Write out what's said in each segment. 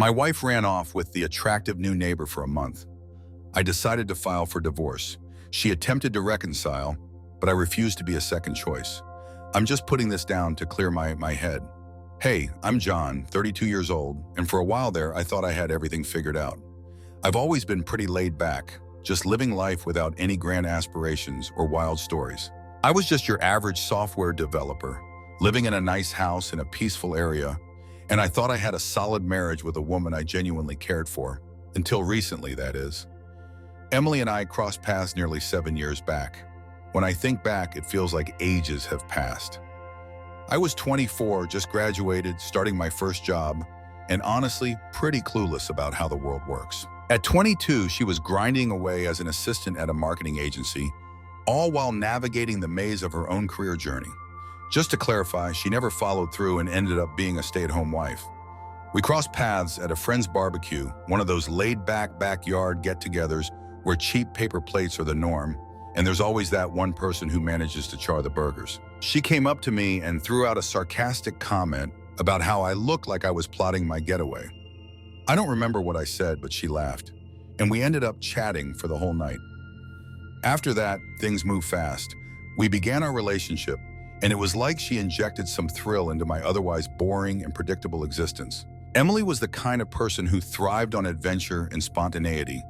My wife ran off with the attractive new neighbor for a month. I decided to file for divorce. She attempted to reconcile, but I refused to be a second choice. I'm just putting this down to clear my head. Hey, I'm John, 32 years old, and for a while there, I thought I had everything figured out. I've always been pretty laid back, just living life without any grand aspirations or wild stories. I was just your average software developer, living in a nice house in a peaceful area, and I thought I had a solid marriage with a woman I genuinely cared for. Until recently, that is. Emily and I crossed paths nearly 7 years back. When I think back, it feels like ages have passed. I was 24, just graduated, starting my first job, and honestly, pretty clueless about how the world works. At 22, she was grinding away as an assistant at a marketing agency, all while navigating the maze of her own career journey. Just to clarify, she never followed through and ended up being a stay-at-home wife. We crossed paths at a friend's barbecue, one of those laid-back backyard get-togethers where cheap paper plates are the norm, and there's always that one person who manages to char the burgers. She came up to me and threw out a sarcastic comment about how I looked like I was plotting my getaway. I don't remember what I said, but she laughed, and we ended up chatting for the whole night. After that, things moved fast. We began our relationship, and it was like she injected some thrill into my otherwise boring and predictable existence. Emily was the kind of person who thrived on adventure and spontaneity,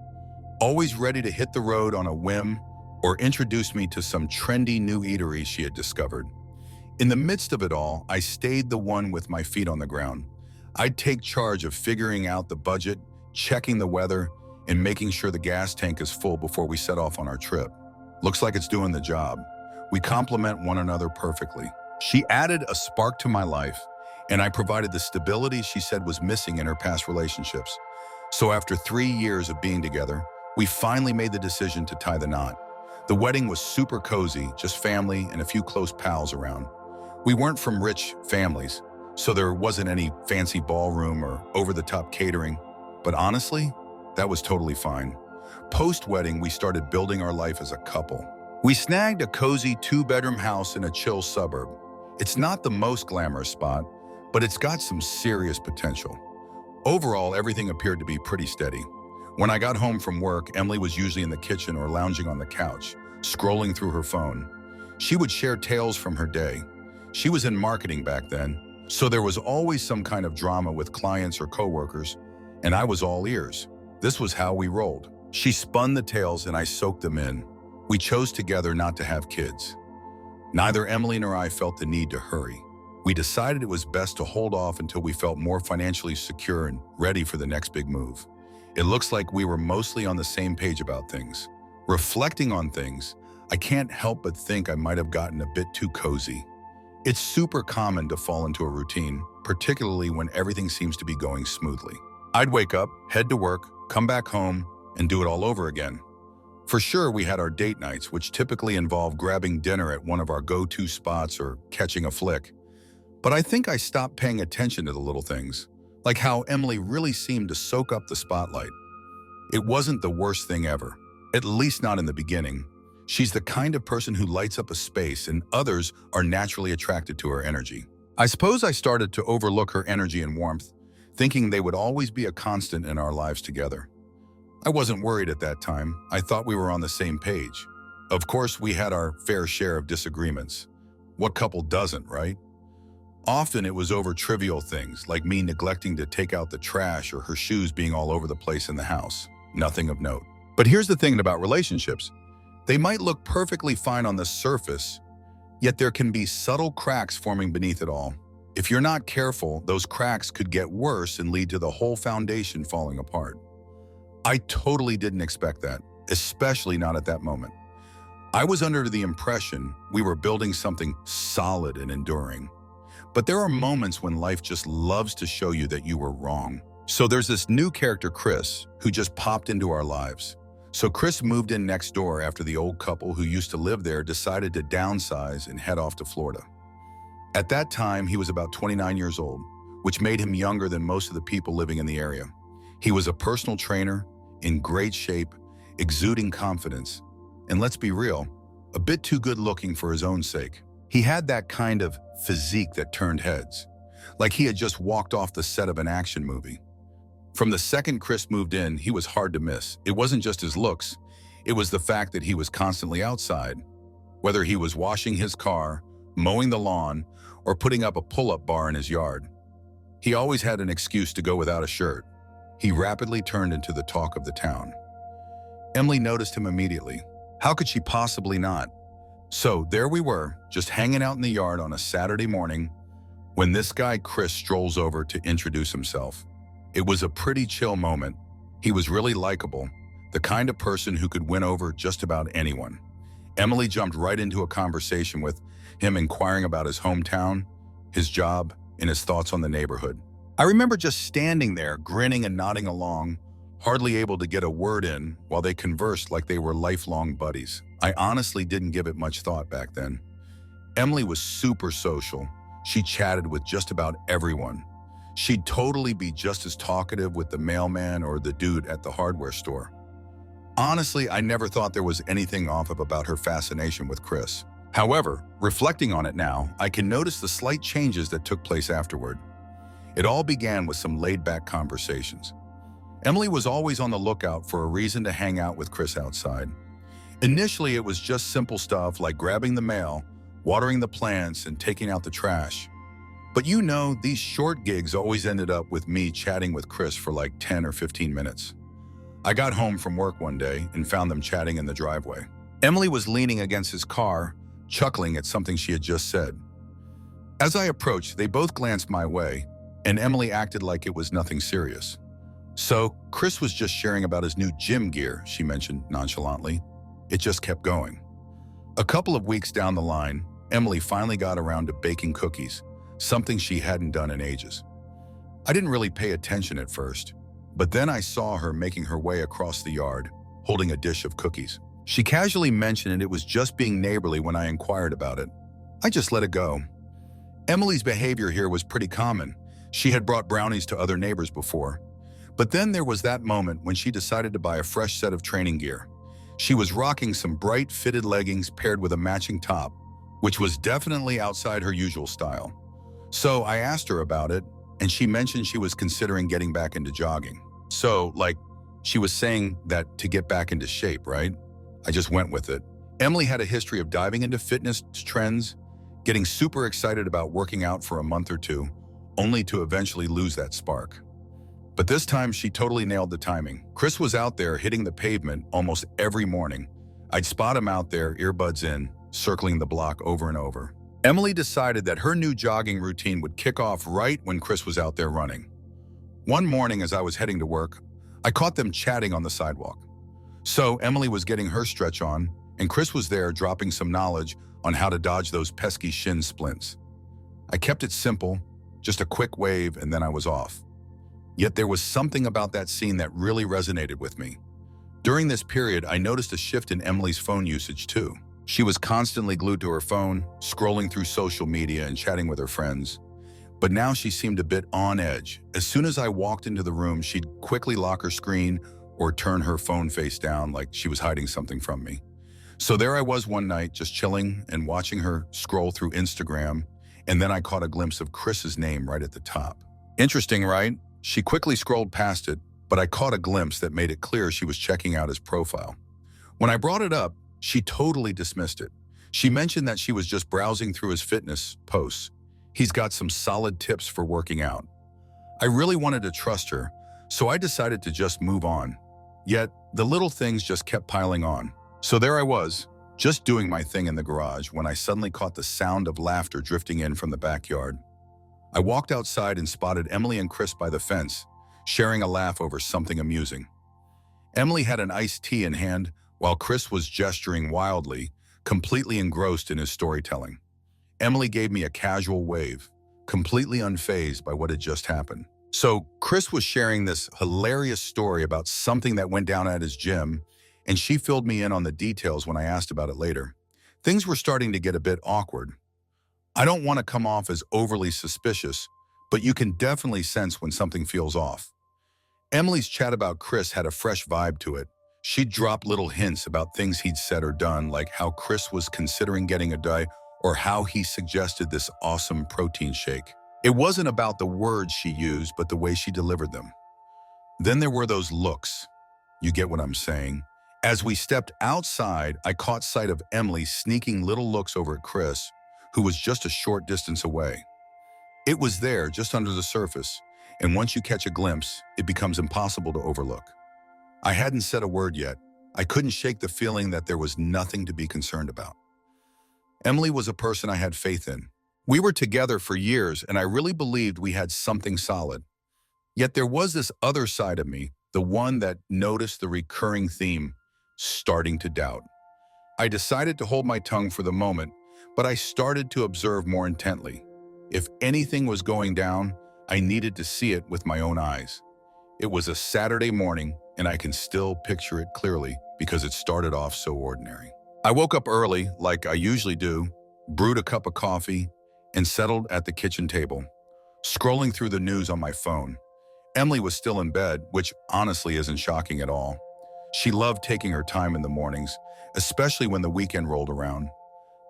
always ready to hit the road on a whim or introduce me to some trendy new eatery she had discovered. In the midst of it all, I stayed the one with my feet on the ground. I'd take charge of figuring out the budget, checking the weather, and making sure the gas tank is full before we set off on our trip. Looks like it's doing the job. We complement one another perfectly. She added a spark to my life, and I provided the stability she said was missing in her past relationships. So after 3 years of being together, we finally made the decision to tie the knot. The wedding was super cozy, just family and a few close pals around. We weren't from rich families, so there wasn't any fancy ballroom or over-the-top catering. But honestly, that was totally fine. Post-wedding, we started building our life as a couple. We snagged a cozy 2-bedroom house in a chill suburb. It's not the most glamorous spot, but it's got some serious potential. Overall, everything appeared to be pretty steady. When I got home from work, Emily was usually in the kitchen or lounging on the couch, scrolling through her phone. She would share tales from her day. She was in marketing back then, so there was always some kind of drama with clients or coworkers, and I was all ears. This was how we rolled. She spun the tales and I soaked them in. We chose together not to have kids. Neither Emily nor I felt the need to hurry. We decided it was best to hold off until we felt more financially secure and ready for the next big move. It looks like we were mostly on the same page about things. Reflecting on things, I can't help but think I might have gotten a bit too cozy. It's super common to fall into a routine, particularly when everything seems to be going smoothly. I'd wake up, head to work, come back home, and do it all over again. For sure, we had our date nights, which typically involved grabbing dinner at one of our go-to spots or catching a flick. But I think I stopped paying attention to the little things, like how Emily really seemed to soak up the spotlight. It wasn't the worst thing ever, at least not in the beginning. She's the kind of person who lights up a space, and others are naturally attracted to her energy. I suppose I started to overlook her energy and warmth, thinking they would always be a constant in our lives together. I wasn't worried at that time. I thought we were on the same page. Of course, we had our fair share of disagreements. What couple doesn't, right? Often it was over trivial things, like me neglecting to take out the trash or her shoes being all over the place in the house. Nothing of note. But here's the thing about relationships. They might look perfectly fine on the surface, yet there can be subtle cracks forming beneath it all. If you're not careful, those cracks could get worse and lead to the whole foundation falling apart. I totally didn't expect that, especially not at that moment. I was under the impression we were building something solid and enduring. But there are moments when life just loves to show you that you were wrong. So there's this new character, Chris, who just popped into our lives. So Chris moved in next door after the old couple who used to live there decided to downsize and head off to Florida. At that time, he was about 29 years old, which made him younger than most of the people living in the area. He was a personal trainer, in great shape, exuding confidence, and let's be real, a bit too good looking for his own sake. He had that kind of physique that turned heads, like he had just walked off the set of an action movie. From the second Chris moved in, he was hard to miss. It wasn't just his looks, it was the fact that he was constantly outside. Whether he was washing his car, mowing the lawn, or putting up a pull-up bar in his yard, he always had an excuse to go without a shirt. He rapidly turned into the talk of the town. Emily noticed him immediately. How could she possibly not? So there we were, just hanging out in the yard on a Saturday morning, when this guy Chris strolls over to introduce himself. It was a pretty chill moment. He was really likable, the kind of person who could win over just about anyone. Emily jumped right into a conversation with him, inquiring about his hometown, his job, and his thoughts on the neighborhood. I remember just standing there, grinning and nodding along, hardly able to get a word in while they conversed like they were lifelong buddies. I honestly didn't give it much thought back then. Emily was super social. She chatted with just about everyone. She'd totally be just as talkative with the mailman or the dude at the hardware store. Honestly, I never thought there was anything off about her fascination with Chris. However, reflecting on it now, I can notice the slight changes that took place afterward. It all began with some laid-back conversations. Emily was always on the lookout for a reason to hang out with Chris outside. Initially, it was just simple stuff like grabbing the mail, watering the plants, and taking out the trash. But you know, these short gigs always ended up with me chatting with Chris for like 10 or 15 minutes. I got home from work one day and found them chatting in the driveway. Emily was leaning against his car, chuckling at something she had just said. As I approached, they both glanced my way, and Emily acted like it was nothing serious. So, Chris was just sharing about his new gym gear, she mentioned nonchalantly. It just kept going. A couple of weeks down the line, Emily finally got around to baking cookies, something she hadn't done in ages. I didn't really pay attention at first, but then I saw her making her way across the yard, holding a dish of cookies. She casually mentioned it was just being neighborly when I inquired about it. I just let it go. Emily's behavior here was pretty common. She had brought brownies to other neighbors before. But then there was that moment when she decided to buy a fresh set of training gear. She was rocking some bright fitted leggings paired with a matching top, which was definitely outside her usual style. So I asked her about it, and she mentioned she was considering getting back into jogging. So, she was saying that to get back into shape, right? I just went with it. Emily had a history of diving into fitness trends, getting super excited about working out for a month or two, only to eventually lose that spark. But this time, she totally nailed the timing. Chris was out there hitting the pavement almost every morning. I'd spot him out there, earbuds in, circling the block over and over. Emily decided that her new jogging routine would kick off right when Chris was out there running. One morning as I was heading to work, I caught them chatting on the sidewalk. So Emily was getting her stretch on, and Chris was there dropping some knowledge on how to dodge those pesky shin splints. I kept it simple, just a quick wave, and then I was off. Yet there was something about that scene that really resonated with me. During this period, I noticed a shift in Emily's phone usage too. She was constantly glued to her phone, scrolling through social media and chatting with her friends. But now she seemed a bit on edge. As soon as I walked into the room, she'd quickly lock her screen or turn her phone face down like she was hiding something from me. So there I was one night, just chilling and watching her scroll through Instagram, and then I caught a glimpse of Chris's name right at the top. Interesting, right? She quickly scrolled past it, but I caught a glimpse that made it clear she was checking out his profile. When I brought it up, she totally dismissed it. She mentioned that she was just browsing through his fitness posts. He's got some solid tips for working out. I really wanted to trust her, so I decided to just move on. Yet, the little things just kept piling on. So there I was, just doing my thing in the garage when I suddenly caught the sound of laughter drifting in from the backyard. I walked outside and spotted Emily and Chris by the fence, sharing a laugh over something amusing. Emily had an iced tea in hand, while Chris was gesturing wildly, completely engrossed in his storytelling. Emily gave me a casual wave, completely unfazed by what had just happened. So Chris was sharing this hilarious story about something that went down at his gym, and she filled me in on the details when I asked about it later. Things were starting to get a bit awkward. I don't want to come off as overly suspicious, but you can definitely sense when something feels off. Emily's chat about Chris had a fresh vibe to it. She'd drop little hints about things he'd said or done, like how Chris was considering getting a diet or how he suggested this awesome protein shake. It wasn't about the words she used, but the way she delivered them. Then there were those looks. You get what I'm saying? As we stepped outside, I caught sight of Emily sneaking little looks over at Chris, who was just a short distance away. It was there, just under the surface, and once you catch a glimpse, it becomes impossible to overlook. I hadn't said a word yet. I couldn't shake the feeling that there was nothing to be concerned about. Emily was a person I had faith in. We were together for years, and I really believed we had something solid. Yet there was this other side of me, the one that noticed the recurring theme, starting to doubt. I decided to hold my tongue for the moment, but I started to observe more intently. If anything was going down, I needed to see it with my own eyes. It was a Saturday morning, and I can still picture it clearly because it started off so ordinary. I woke up early, like I usually do, brewed a cup of coffee, and settled at the kitchen table, scrolling through the news on my phone. Emily was still in bed, which honestly isn't shocking at all. She loved taking her time in the mornings, especially when the weekend rolled around.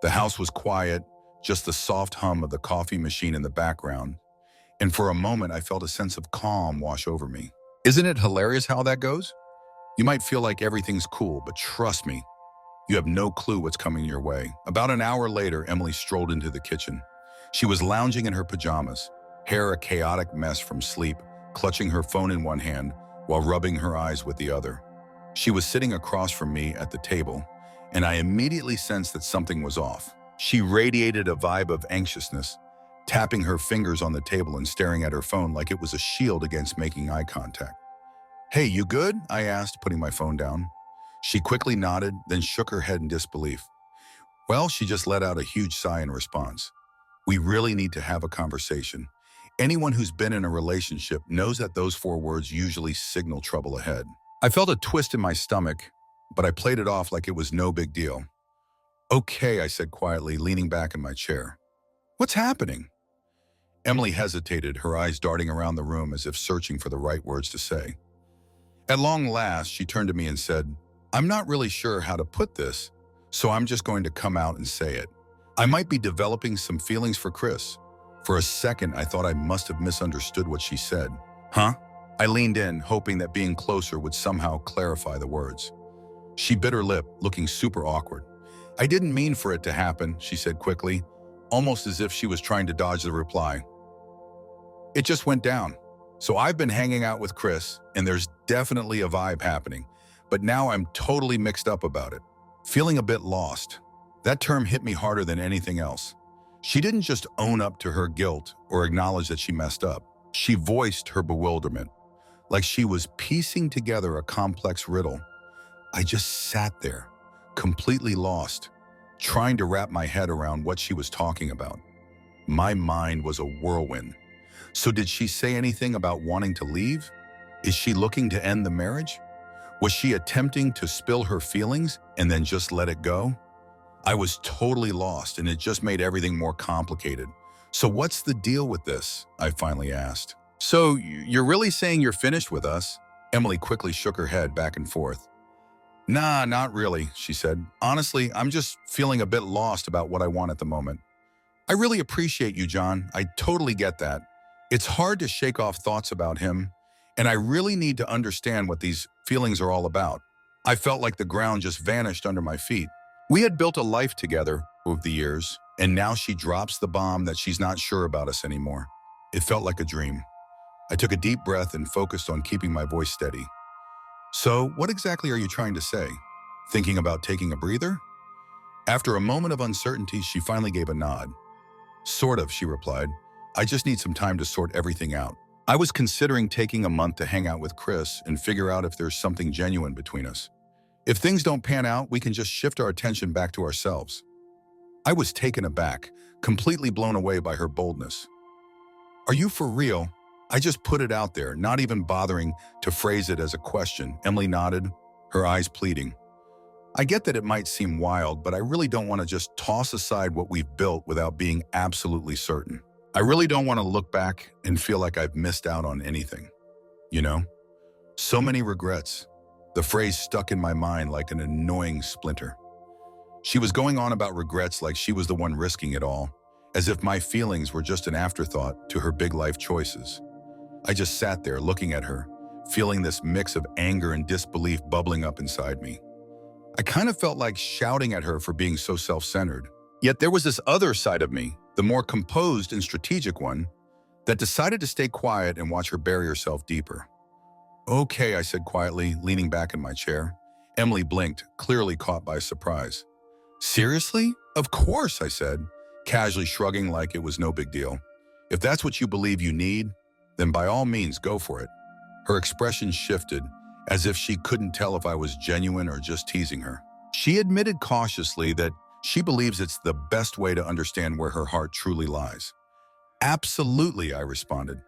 The house was quiet, just the soft hum of the coffee machine in the background, and for a moment I felt a sense of calm wash over me. Isn't it hilarious how that goes? You might feel like everything's cool, but trust me, you have no clue what's coming your way. About an hour later, Emily strolled into the kitchen. She was lounging in her pajamas, hair a chaotic mess from sleep, clutching her phone in one hand while rubbing her eyes with the other. She was sitting across from me at the table, and I immediately sensed that something was off. She radiated a vibe of anxiousness, tapping her fingers on the table and staring at her phone like it was a shield against making eye contact. "Hey, you good?" I asked, putting my phone down. She quickly nodded, then shook her head in disbelief. Well, she just let out a huge sigh in response. "We really need to have a conversation." Anyone who's been in a relationship knows that those 4 words usually signal trouble ahead. I felt a twist in my stomach, but I played it off like it was no big deal. "Okay," I said quietly, leaning back in my chair. "What's happening?" Emily hesitated, her eyes darting around the room as if searching for the right words to say. At long last, she turned to me and said, "I'm not really sure how to put this, so I'm just going to come out and say it. I might be developing some feelings for Chris." For a second, I thought I must have misunderstood what she said. "Huh?" I leaned in, hoping that being closer would somehow clarify the words. She bit her lip, looking super awkward. "I didn't mean for it to happen," she said quickly, almost as if she was trying to dodge the reply. "It just went down. So I've been hanging out with Chris, and there's definitely a vibe happening, but now I'm totally mixed up about it. Feeling a bit lost." That term hit me harder than anything else. She didn't just own up to her guilt or acknowledge that she messed up. She voiced her bewilderment, like she was piecing together a complex riddle. I just sat there, completely lost, trying to wrap my head around what she was talking about. My mind was a whirlwind. So did she say anything about wanting to leave? Is she looking to end the marriage? Was she attempting to spill her feelings and then just let it go? I was totally lost, and it just made everything more complicated. "So what's the deal with this?" I finally asked. "So you're really saying you're finished with us?" Emily quickly shook her head back and forth. "Nah, not really," she said. "Honestly, I'm just feeling a bit lost about what I want at the moment. I really appreciate you, John. I totally get that. It's hard to shake off thoughts about him, and I really need to understand what these feelings are all about." I felt like the ground just vanished under my feet. We had built a life together over the years, and now she drops the bomb that she's not sure about us anymore. It felt like a dream. I took a deep breath and focused on keeping my voice steady. "So, what exactly are you trying to say? Thinking about taking a breather?" After a moment of uncertainty, she finally gave a nod. "Sort of," she replied. "I just need some time to sort everything out. I was considering taking a month to hang out with Chris and figure out if there's something genuine between us. If things don't pan out, we can just shift our attention back to ourselves." I was taken aback, completely blown away by her boldness. "Are you for real?" I just put it out there, not even bothering to phrase it as a question. Emily nodded, her eyes pleading. "I get that it might seem wild, but I really don't want to just toss aside what we've built without being absolutely certain. I really don't want to look back and feel like I've missed out on anything. You know? So many regrets." The phrase stuck in my mind like an annoying splinter. She was going on about regrets like she was the one risking it all, as if my feelings were just an afterthought to her big life choices. I just sat there looking at her, feeling this mix of anger and disbelief bubbling up inside me. I kind of felt like shouting at her for being so self-centered. Yet there was this other side of me, the more composed and strategic one, that decided to stay quiet and watch her bury herself deeper. "Okay," I said quietly, leaning back in my chair. Emily blinked, clearly caught by surprise. "Seriously? Of course," I said, casually shrugging like it was no big deal. "If that's what you believe you need, then by all means go for it." Her expression shifted, as if she couldn't tell if I was genuine or just teasing her. She admitted cautiously that she believes it's the best way to understand where her heart truly lies. "Absolutely," I responded.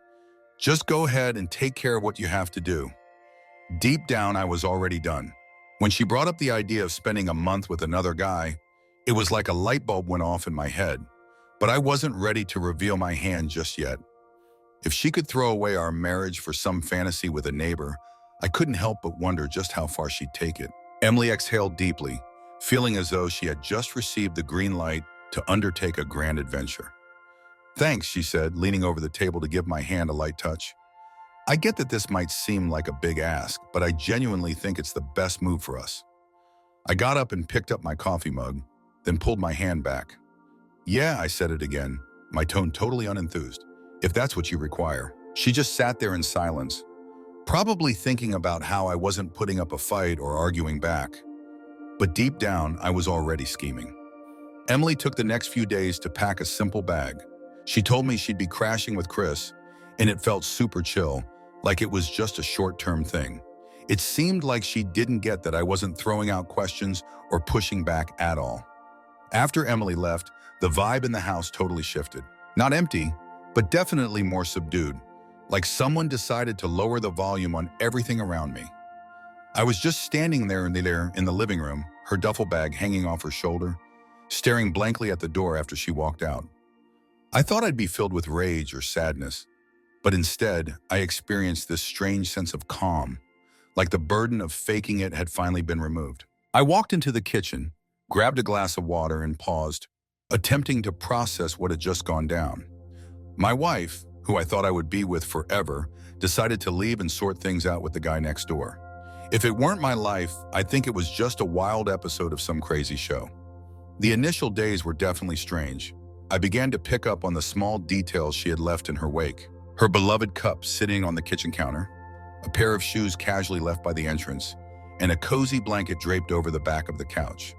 "Just go ahead and take care of what you have to do." Deep down, I was already done. When she brought up the idea of spending a month with another guy, it was like a light bulb went off in my head, but I wasn't ready to reveal my hand just yet. If she could throw away our marriage for some fantasy with a neighbor, I couldn't help but wonder just how far she'd take it. Emily exhaled deeply, feeling as though she had just received the green light to undertake a grand adventure. "Thanks," she said, leaning over the table to give my hand a light touch. "I get that this might seem like a big ask, but I genuinely think it's the best move for us." I got up and picked up my coffee mug, then pulled my hand back. "Yeah," I said it again, my tone totally unenthused. "If that's what you require." She just sat there in silence, probably thinking about how I wasn't putting up a fight or arguing back. But deep down, I was already scheming. Emily took the next few days to pack a simple bag. She told me she'd be crashing with Chris, and it felt super chill, like it was just a short-term thing. It seemed like she didn't get that I wasn't throwing out questions or pushing back at all. After Emily left, the vibe in the house totally shifted. Not empty, but definitely more subdued, like someone decided to lower the volume on everything around me. I was just standing there in the living room, her duffel bag hanging off her shoulder, staring blankly at the door after she walked out. I thought I'd be filled with rage or sadness, but instead, I experienced this strange sense of calm, like the burden of faking it had finally been removed. I walked into the kitchen, grabbed a glass of water, and paused, attempting to process what had just gone down. My wife, who I thought I would be with forever, decided to leave and sort things out with the guy next door. If it weren't my life, I think it was just a wild episode of some crazy show. The initial days were definitely strange. I began to pick up on the small details she had left in her wake. Her beloved cup sitting on the kitchen counter, a pair of shoes casually left by the entrance, and a cozy blanket draped over the back of the couch.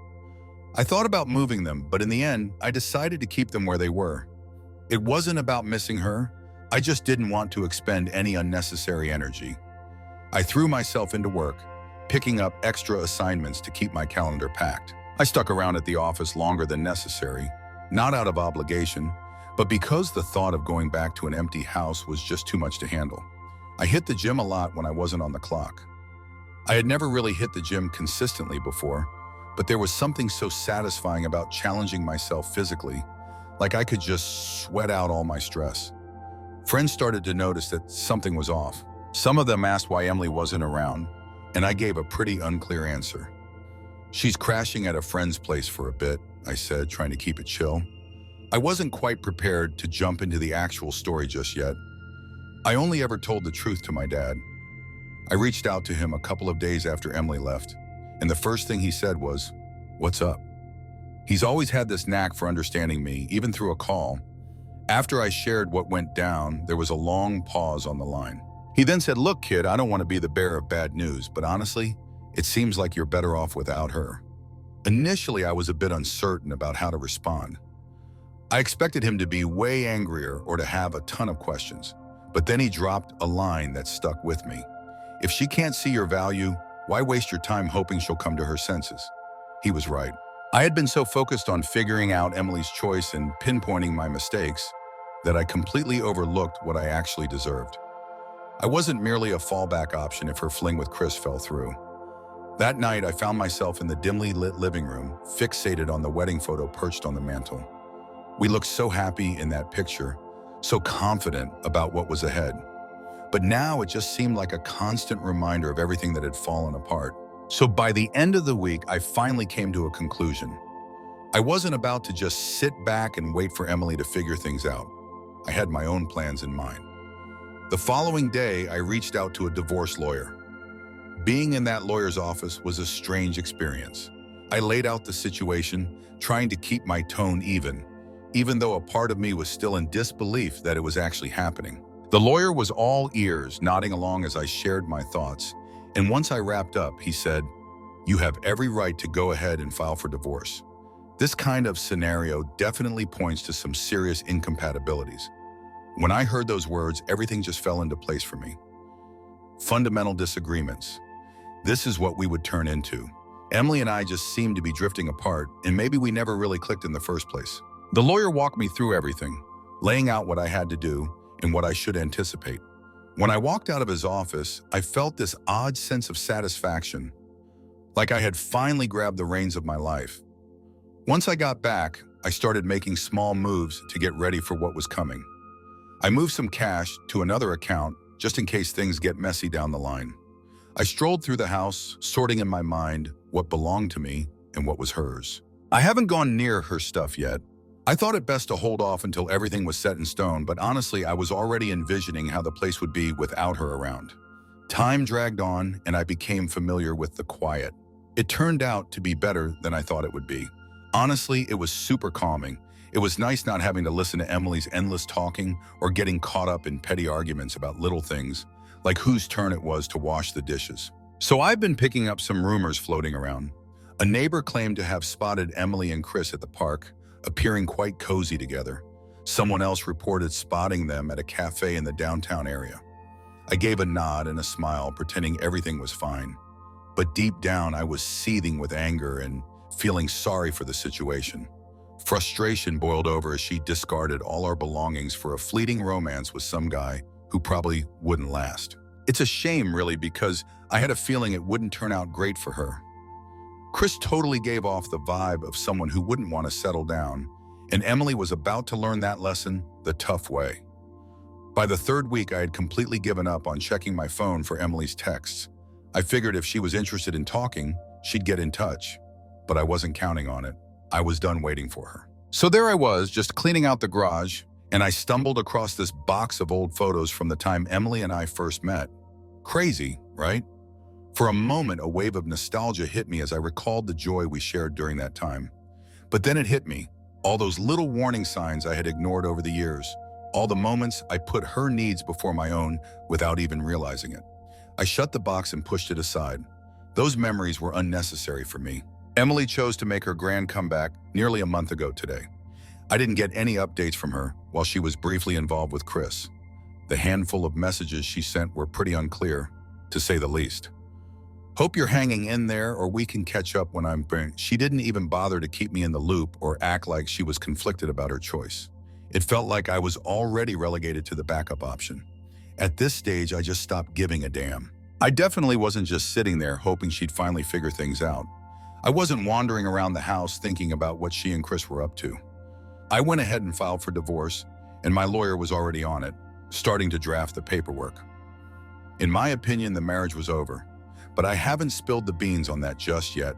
I thought about moving them, but in the end, I decided to keep them where they were. It wasn't about missing her. I just didn't want to expend any unnecessary energy. I threw myself into work, picking up extra assignments to keep my calendar packed. I stuck around at the office longer than necessary, not out of obligation, but because the thought of going back to an empty house was just too much to handle. I hit the gym a lot when I wasn't on the clock. I had never really hit the gym consistently before, but there was something so satisfying about challenging myself physically, like I could just sweat out all my stress. Friends started to notice that something was off. Some of them asked why Emily wasn't around, and I gave a pretty unclear answer. "She's crashing at a friend's place for a bit," I said, trying to keep it chill. I wasn't quite prepared to jump into the actual story just yet. I only ever told the truth to my dad. I reached out to him a couple of days after Emily left, and the first thing he said was, "What's up?" He's always had this knack for understanding me, even through a call. After I shared what went down, there was a long pause on the line. He then said, "Look, kid, I don't want to be the bearer of bad news, but honestly, it seems like you're better off without her." Initially, I was a bit uncertain about how to respond. I expected him to be way angrier or to have a ton of questions, but then he dropped a line that stuck with me. "If she can't see your value, why waste your time hoping she'll come to her senses?" He was right. I had been so focused on figuring out Emily's choice and pinpointing my mistakes that I completely overlooked what I actually deserved. I wasn't merely a fallback option if her fling with Chris fell through. That night, I found myself in the dimly lit living room, fixated on the wedding photo perched on the mantel. We looked so happy in that picture, so confident about what was ahead. But now it just seemed like a constant reminder of everything that had fallen apart. So by the end of the week, I finally came to a conclusion. I wasn't about to just sit back and wait for Emily to figure things out. I had my own plans in mind. The following day, I reached out to a divorce lawyer. Being in that lawyer's office was a strange experience. I laid out the situation, trying to keep my tone even though a part of me was still in disbelief that it was actually happening. The lawyer was all ears, nodding along as I shared my thoughts, and once I wrapped up, he said, "You have every right to go ahead and file for divorce." This kind of scenario definitely points to some serious incompatibilities. When I heard those words, everything just fell into place for me. Fundamental disagreements. This is what we would turn into. Emily and I just seemed to be drifting apart, and maybe we never really clicked in the first place. The lawyer walked me through everything, laying out what I had to do and what I should anticipate. When I walked out of his office, I felt this odd sense of satisfaction, like I had finally grabbed the reins of my life. Once I got back, I started making small moves to get ready for what was coming. I moved some cash to another account just in case things get messy down the line. I strolled through the house, sorting in my mind what belonged to me and what was hers. I haven't gone near her stuff yet. I thought it best to hold off until everything was set in stone, but honestly, I was already envisioning how the place would be without her around. Time dragged on, and I became familiar with the quiet. It turned out to be better than I thought it would be. Honestly, it was super calming. It was nice not having to listen to Emily's endless talking or getting caught up in petty arguments about little things, like whose turn it was to wash the dishes. So I've been picking up some rumors floating around. A neighbor claimed to have spotted Emily and Chris at the park, appearing quite cozy together. Someone else reported spotting them at a cafe in the downtown area. I gave a nod and a smile, pretending everything was fine. But deep down, I was seething with anger and feeling sorry for the situation. Frustration boiled over as she discarded all our belongings for a fleeting romance with some guy who probably wouldn't last. It's a shame, really, because I had a feeling it wouldn't turn out great for her. Chris totally gave off the vibe of someone who wouldn't want to settle down, and Emily was about to learn that lesson the tough way. By the third week, I had completely given up on checking my phone for Emily's texts. I figured if she was interested in talking, she'd get in touch, but I wasn't counting on it. I was done waiting for her. So there I was, just cleaning out the garage, and I stumbled across this box of old photos from the time Emily and I first met. Crazy, right? For a moment, a wave of nostalgia hit me as I recalled the joy we shared during that time. But then it hit me, all those little warning signs I had ignored over the years, all the moments I put her needs before my own without even realizing it. I shut the box and pushed it aside. Those memories were unnecessary for me. Emily chose to make her grand comeback nearly a month ago today. I didn't get any updates from her while she was briefly involved with Chris. The handful of messages she sent were pretty unclear, to say the least. "Hope you're hanging in there or we can catch up when I'm burnt." She didn't even bother to keep me in the loop or act like she was conflicted about her choice. It felt like I was already relegated to the backup option. At this stage, I just stopped giving a damn. I definitely wasn't just sitting there hoping she'd finally figure things out. I wasn't wandering around the house thinking about what she and Chris were up to. I went ahead and filed for divorce, and my lawyer was already on it, starting to draft the paperwork. In my opinion, the marriage was over, but I haven't spilled the beans on that just yet.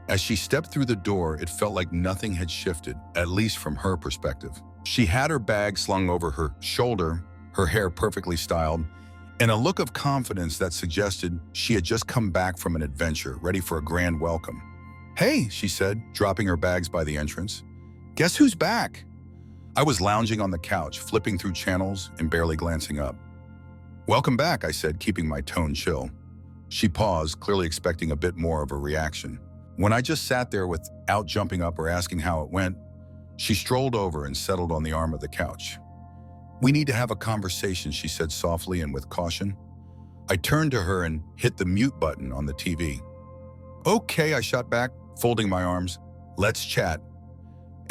As she stepped through the door, it felt like nothing had shifted, at least from her perspective. She had her bag slung over her shoulder, her hair perfectly styled, and a look of confidence that suggested she had just come back from an adventure, ready for a grand welcome. "Hey," she said, dropping her bags by the entrance. "Guess who's back?" I was lounging on the couch, flipping through channels and barely glancing up. "Welcome back," I said, keeping my tone chill. She paused, clearly expecting a bit more of a reaction. When I just sat there without jumping up or asking how it went, she strolled over and settled on the arm of the couch. "We need to have a conversation," she said softly and with caution. I turned to her and hit the mute button on the TV. "Okay," I shot back, folding my arms. "Let's chat."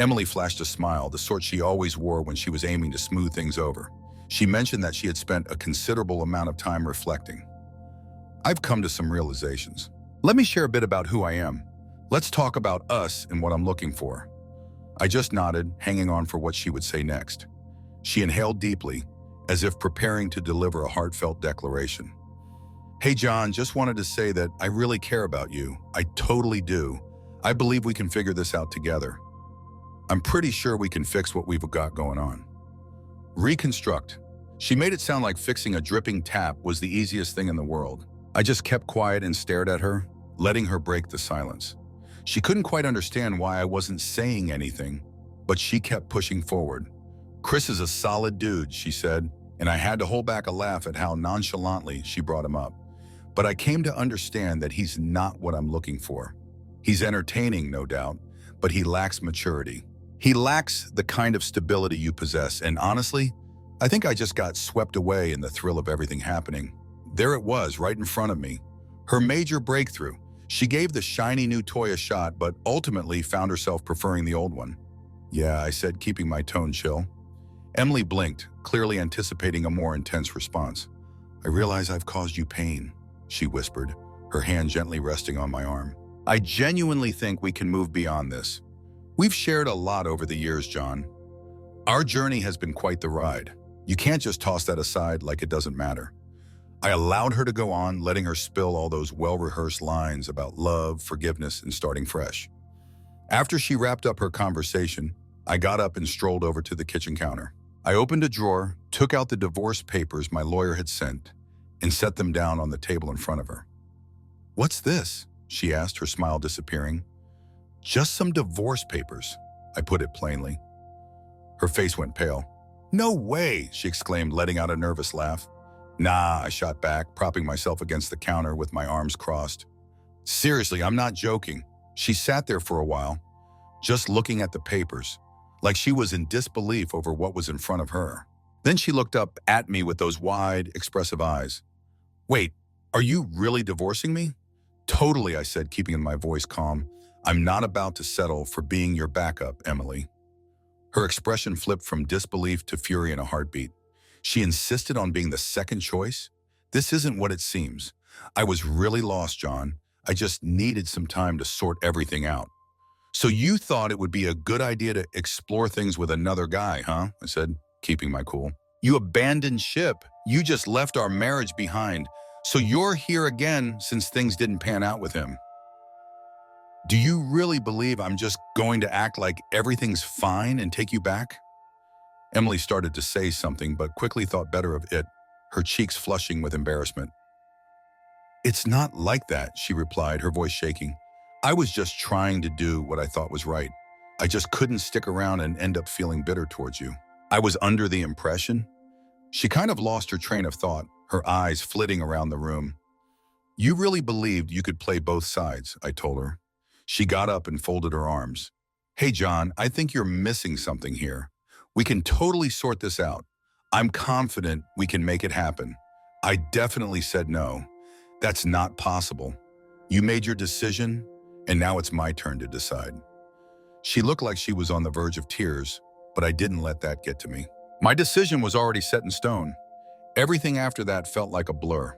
Emily flashed a smile, the sort she always wore when she was aiming to smooth things over. She mentioned that she had spent a considerable amount of time reflecting. "I've come to some realizations. Let me share a bit about who I am. Let's talk about us and what I'm looking for." I just nodded, hanging on for what she would say next. She inhaled deeply, as if preparing to deliver a heartfelt declaration. "Hey, John, just wanted to say that I really care about you. I totally do. I believe we can figure this out together. I'm pretty sure we can fix what we've got going on." Reconstruct. She made it sound like fixing a dripping tap was the easiest thing in the world. I just kept quiet and stared at her, letting her break the silence. She couldn't quite understand why I wasn't saying anything, but she kept pushing forward. "Chris is a solid dude," she said, and I had to hold back a laugh at how nonchalantly she brought him up. But I came to understand that he's not what I'm looking for. He's entertaining, no doubt, but he lacks maturity. He lacks the kind of stability you possess, and honestly, I think I just got swept away in the thrill of everything happening. There it was, right in front of me. Her major breakthrough. She gave the shiny new toy a shot, but ultimately found herself preferring the old one. "Yeah," I said, keeping my tone chill. Emily blinked, clearly anticipating a more intense response. "I realize I've caused you pain," she whispered, her hand gently resting on my arm. "I genuinely think we can move beyond this. We've shared a lot over the years, John. Our journey has been quite the ride. You can't just toss that aside like it doesn't matter." I allowed her to go on, letting her spill all those well-rehearsed lines about love, forgiveness, and starting fresh. After she wrapped up her conversation, I got up and strolled over to the kitchen counter. I opened a drawer, took out the divorce papers my lawyer had sent, and set them down on the table in front of her. "What's this?" she asked, her smile disappearing. "Just some divorce papers," I put it plainly. Her face went pale. "No way," she exclaimed, letting out a nervous laugh. "Nah," I shot back, propping myself against the counter with my arms crossed. "Seriously, I'm not joking." She sat there for a while, just looking at the papers, like she was in disbelief over what was in front of her. Then she looked up at me with those wide, expressive eyes. "Wait, are you really divorcing me?" "Totally," I said, keeping my voice calm. "I'm not about to settle for being your backup, Emily." Her expression flipped from disbelief to fury in a heartbeat. She insisted on being the second choice? This isn't what it seems. I was really lost, John. I just needed some time to sort everything out. "So you thought it would be a good idea to explore things with another guy, huh?" I said, keeping my cool. "You abandoned ship. You just left our marriage behind. So you're here again since things didn't pan out with him. Do you really believe I'm just going to act like everything's fine and take you back?" Emily started to say something, but quickly thought better of it, her cheeks flushing with embarrassment. "It's not like that," she replied, her voice shaking. "I was just trying to do what I thought was right. I just couldn't stick around and end up feeling bitter towards you. I was under the impression." She kind of lost her train of thought, her eyes flitting around the room. "You really believed you could play both sides," I told her. She got up and folded her arms. "Hey, John, I think you're missing something here. We can totally sort this out. I'm confident we can make it happen." I definitely said no. "That's not possible. You made your decision, and now it's my turn to decide." She looked like she was on the verge of tears, but I didn't let that get to me. My decision was already set in stone. Everything after that felt like a blur.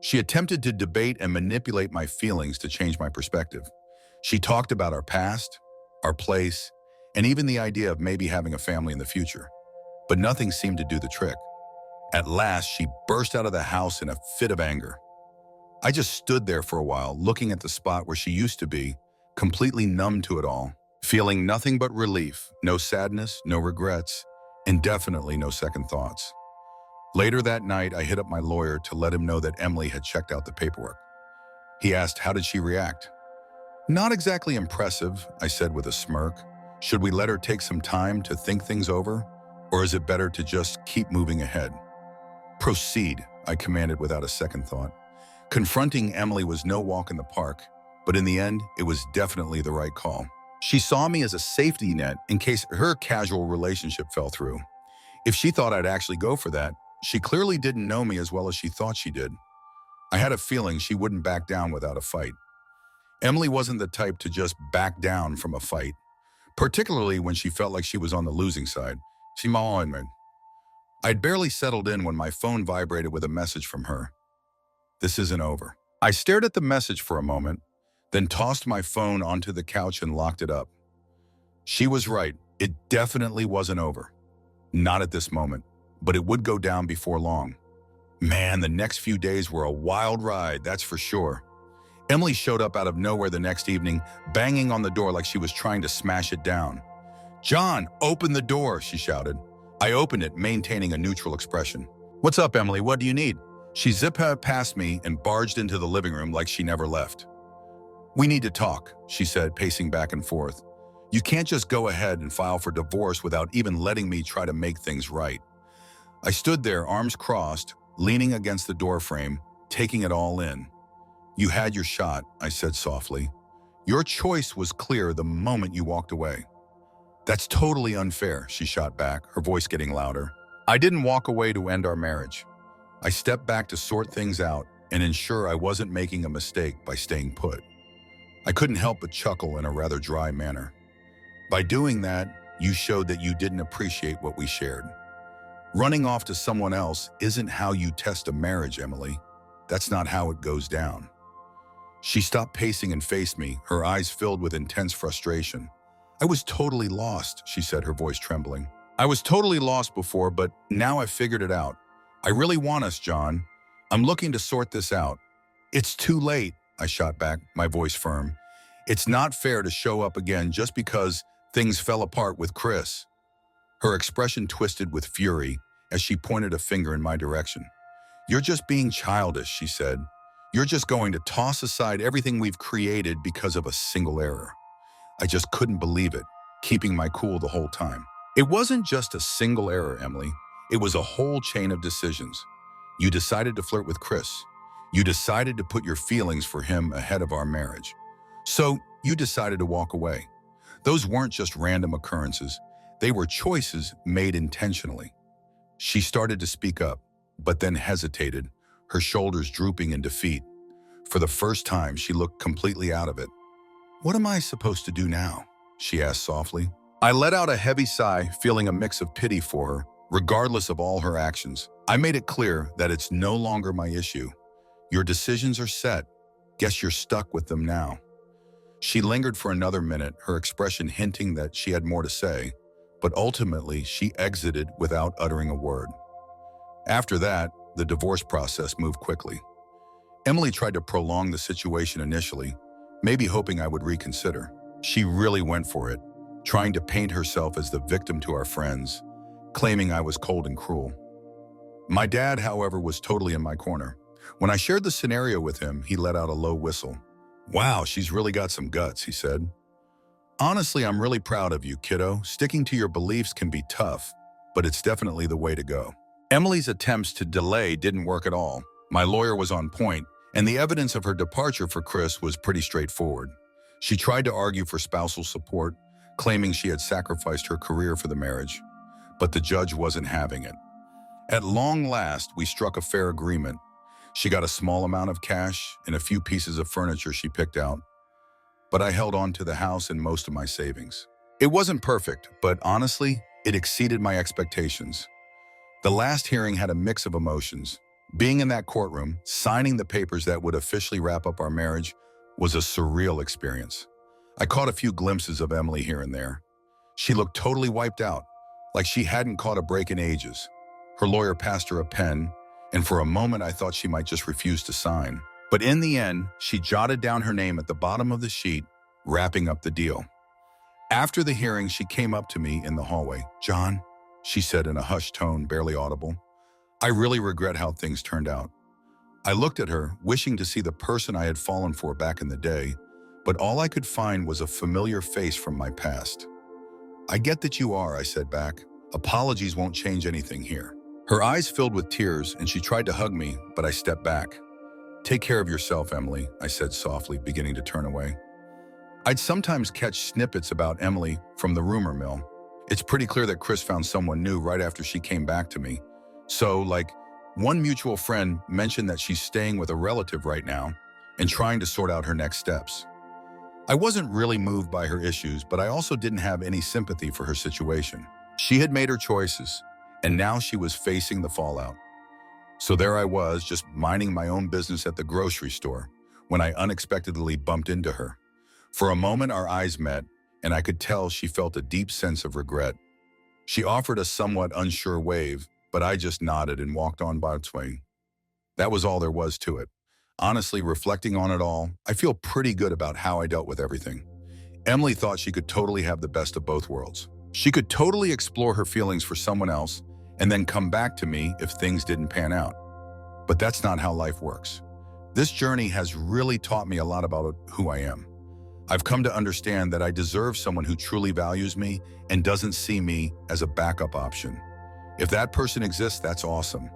She attempted to debate and manipulate my feelings to change my perspective. She talked about our past, our place, and even the idea of maybe having a family in the future. But nothing seemed to do the trick. At last, she burst out of the house in a fit of anger. I just stood there for a while, looking at the spot where she used to be, completely numb to it all, feeling nothing but relief, no sadness, no regrets, and definitely no second thoughts. Later that night, I hit up my lawyer to let him know that Emily had checked out the paperwork. He asked, how did she react? "Not exactly impressive," I said with a smirk. "Should we let her take some time to think things over, or is it better to just keep moving ahead?" "Proceed," I commanded without a second thought. Confronting Emily was no walk in the park, but in the end, it was definitely the right call. She saw me as a safety net in case her casual relationship fell through. If she thought I'd actually go for that, she clearly didn't know me as well as she thought she did. I had a feeling she wouldn't back down without a fight. Emily wasn't the type to just back down from a fight, particularly when she felt like she was on the losing side. She mauled me. I'd barely settled in when my phone vibrated with a message from her. "This isn't over." I stared at the message for a moment, then tossed my phone onto the couch and locked it up. She was right. It definitely wasn't over. Not at this moment, but it would go down before long. Man, the next few days were a wild ride, that's for sure. Emily showed up out of nowhere the next evening, banging on the door like she was trying to smash it down. "John, open the door," she shouted. I opened it, maintaining a neutral expression. "What's up, Emily? What do you need?" She zipped past me and barged into the living room like she never left. "We need to talk," she said, pacing back and forth. "You can't just go ahead and file for divorce without even letting me try to make things right." I stood there, arms crossed, leaning against the doorframe, taking it all in. "You had your shot," I said softly. "Your choice was clear the moment you walked away." "That's totally unfair," she shot back, her voice getting louder. "I didn't walk away to end our marriage. I stepped back to sort things out and ensure I wasn't making a mistake by staying put." I couldn't help but chuckle in a rather dry manner. "By doing that, you showed that you didn't appreciate what we shared. Running off to someone else isn't how you test a marriage, Emily. That's not how it goes down." She stopped pacing and faced me, her eyes filled with intense frustration. "I was totally lost," she said, her voice trembling. "I was totally lost before, but now I've figured it out. I really want us, John. I'm looking to sort this out." "It's too late," I shot back, my voice firm. "It's not fair to show up again just because things fell apart with Chris." Her expression twisted with fury as she pointed a finger in my direction. "You're just being childish," she said. "You're just going to toss aside everything we've created because of a single error." I just couldn't believe it, keeping my cool the whole time. "It wasn't just a single error, Emily. It was a whole chain of decisions. You decided to flirt with Chris. You decided to put your feelings for him ahead of our marriage. So you decided to walk away. Those weren't just random occurrences. They were choices made intentionally." She started to speak up, but then hesitated, her shoulders drooping in defeat. For the first time, she looked completely out of it. "What am I supposed to do now?" she asked softly. I let out a heavy sigh, feeling a mix of pity for her, regardless of all her actions. I made it clear that it's no longer my issue. "Your decisions are set. Guess you're stuck with them now." She lingered for another minute, her expression hinting that she had more to say, but ultimately she exited without uttering a word. After that, the divorce process moved quickly. Emily tried to prolong the situation initially, maybe hoping I would reconsider. She really went for it, trying to paint herself as the victim to our friends, claiming I was cold and cruel. My dad, however, was totally in my corner. When I shared the scenario with him, he let out a low whistle. "Wow, she's really got some guts," he said. "Honestly, I'm really proud of you, kiddo. Sticking to your beliefs can be tough, but it's definitely the way to go." Emily's attempts to delay didn't work at all. My lawyer was on point, and the evidence of her departure for Chris was pretty straightforward. She tried to argue for spousal support, claiming she had sacrificed her career for the marriage, but the judge wasn't having it. At long last, we struck a fair agreement. She got a small amount of cash and a few pieces of furniture she picked out, but I held on to the house and most of my savings. It wasn't perfect, but honestly, it exceeded my expectations. The last hearing had a mix of emotions. Being in that courtroom, signing the papers that would officially wrap up our marriage, was a surreal experience. I caught a few glimpses of Emily here and there. She looked totally wiped out, like she hadn't caught a break in ages. Her lawyer passed her a pen, and for a moment I thought she might just refuse to sign. But in the end, she jotted down her name at the bottom of the sheet, wrapping up the deal. After the hearing, she came up to me in the hallway. "John," she said in a hushed tone, barely audible, "I really regret how things turned out." I looked at her, wishing to see the person I had fallen for back in the day, but all I could find was a familiar face from my past. "I get that you are," I said back. "Apologies won't change anything here." Her eyes filled with tears, and she tried to hug me, but I stepped back. "Take care of yourself, Emily," I said softly, beginning to turn away. I'd sometimes catch snippets about Emily from the rumor mill. It's pretty clear that Chris found someone new right after she came back to me. So, one mutual friend mentioned that she's staying with a relative right now and trying to sort out her next steps. I wasn't really moved by her issues, but I also didn't have any sympathy for her situation. She had made her choices, and now she was facing the fallout. So there I was, just minding my own business at the grocery store, when I unexpectedly bumped into her. For a moment, our eyes met, and I could tell she felt a deep sense of regret. She offered a somewhat unsure wave, but I just nodded and walked on by its way. That was all there was to it. Honestly, reflecting on it all, I feel pretty good about how I dealt with everything. Emily thought she could totally have the best of both worlds. She could totally explore her feelings for someone else and then come back to me if things didn't pan out. But that's not how life works. This journey has really taught me a lot about who I am. I've come to understand that I deserve someone who truly values me and doesn't see me as a backup option. If that person exists, that's awesome.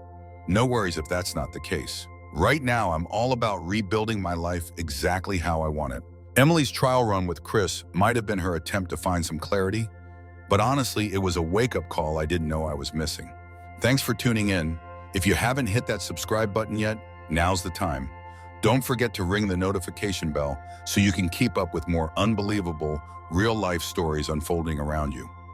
No worries if that's not the case. Right now, I'm all about rebuilding my life exactly how I want it. Emily's trial run with Chris might have been her attempt to find some clarity, but honestly, it was a wake-up call I didn't know I was missing. Thanks for tuning in. If you haven't hit that subscribe button yet, now's the time. Don't forget to ring the notification bell so you can keep up with more unbelievable, real-life stories unfolding around you.